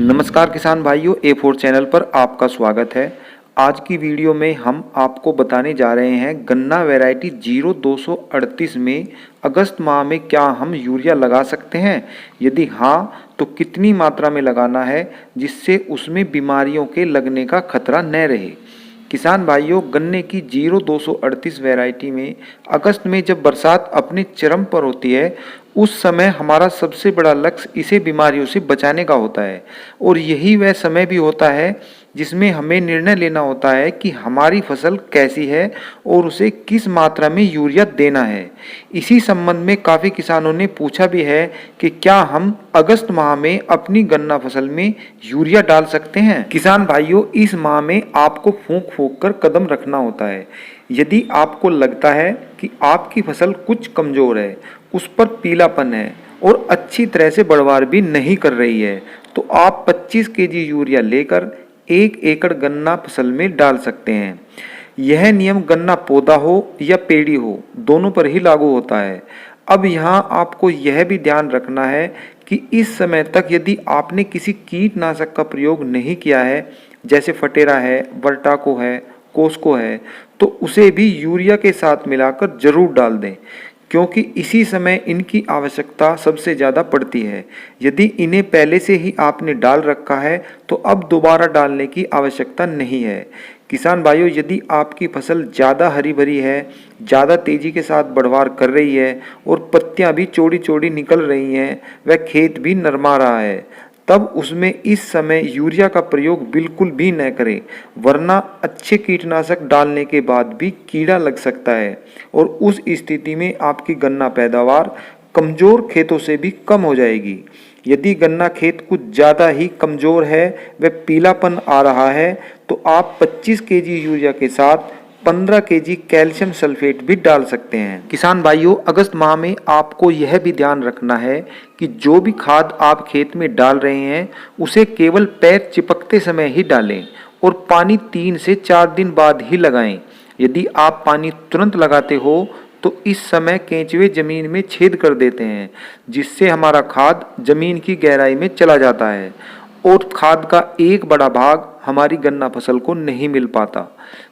नमस्कार किसान भाइयों, A4 चैनल पर आपका स्वागत है। आज की वीडियो में हम आपको बताने जा रहे हैं गन्ना वैरायटी 0238 में अगस्त माह में क्या हम यूरिया लगा सकते हैं। यदि हाँ तो कितनी मात्रा में लगाना है जिससे उसमें बीमारियों के लगने का खतरा न रहे। किसान भाइयों, गन्ने की 0238 वैरायटी में अगस्त में जब बरसात अपने चरम पर होती है उस समय हमारा सबसे बड़ा लक्ष्य इसे बीमारियों से बचाने का होता है और यही वह समय भी होता है जिसमें हमें निर्णय लेना होता है कि हमारी फसल कैसी है और उसे किस मात्रा में यूरिया देना है। इसी संबंध में काफ़ी किसानों ने पूछा भी है कि क्या हम अगस्त माह में अपनी गन्ना फसल में यूरिया डाल सकते हैं। किसान भाइयों, इस माह में आपको फूंक फूंक कर कदम रखना होता है। यदि आपको लगता है कि आपकी फसल कुछ कमज़ोर है, उस पर पीलापन है और अच्छी तरह से बढ़वार भी नहीं कर रही है, तो आप 25 केजी यूरिया लेकर 1 एकड़ गन्ना फसल में डाल सकते हैं। यह नियम गन्ना पौधा हो या पेड़ी हो, दोनों पर ही लागू होता है। अब यहाँ आपको यह भी ध्यान रखना है कि इस समय तक यदि आपने किसी कीटनाशक का प्रयोग नहीं किया है, जैसे फटेरा है, वर्टाको है, कोस्को है, तो उसे भी यूरिया के साथ मिलाकर जरूर डाल दें, क्योंकि इसी समय इनकी आवश्यकता सबसे ज़्यादा पड़ती है। यदि इन्हें पहले से ही आपने डाल रखा है तो अब दोबारा डालने की आवश्यकता नहीं है। किसान भाइयों, यदि आपकी फसल ज़्यादा हरी भरी है, ज़्यादा तेज़ी के साथ बढ़वार कर रही है और पत्तियां भी चौड़ी चौड़ी निकल रही हैं, वह खेत भी नरमा रहा है, तब उसमें इस समय यूरिया का प्रयोग बिल्कुल भी न करें, वरना अच्छे कीटनाशक डालने के बाद भी कीड़ा लग सकता है और उस स्थिति में आपकी गन्ना पैदावार कमज़ोर खेतों से भी कम हो जाएगी। यदि गन्ना खेत कुछ ज़्यादा ही कमज़ोर है, वह पीलापन आ रहा है, तो आप 25 केजी यूरिया के साथ 15 केजी कैल्शियम सल्फेट भी डाल सकते हैं। किसान भाइयों, अगस्त माह में आपको यह भी ध्यान रखना है कि जो भी खाद आप खेत में डाल रहे हैं उसे केवल पैर चिपकते समय ही डालें और पानी 3 से 4 दिन बाद ही लगाएं। यदि आप पानी तुरंत लगाते हो तो इस समय केंचुए जमीन में छेद कर देते हैं, जिससे हमारा खाद जमीन की गहराई में चला जाता है और खाद का एक बड़ा भाग हमारी गन्ना फसल को नहीं मिल पाता।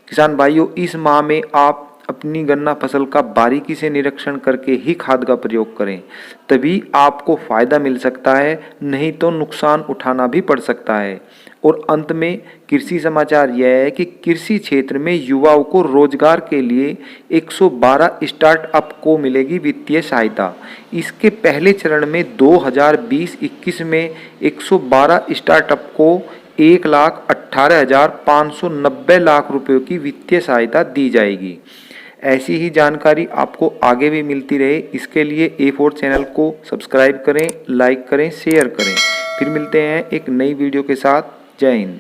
किसान भाइयों, इस माह में आप अपनी गन्ना फसल का बारीकी से निरीक्षण करके ही खाद का प्रयोग करें, तभी आपको फायदा मिल सकता है, नहीं तो नुकसान उठाना भी पड़ सकता है। और अंत में कृषि समाचार यह है कि कृषि क्षेत्र में युवाओं को रोजगार के लिए 112 स्टार्टअप को मिलेगी वित्तीय सहायता। इसके पहले चरण में 2020-21 में 112 स्टार्टअप को 1,18,590 लाख रुपयों की वित्तीय सहायता दी जाएगी। ऐसी ही जानकारी आपको आगे भी मिलती रहे, इसके लिए A4 चैनल को सब्सक्राइब करें, लाइक करें, शेयर करें। फिर मिलते हैं एक नई वीडियो के साथ। जय हिंद।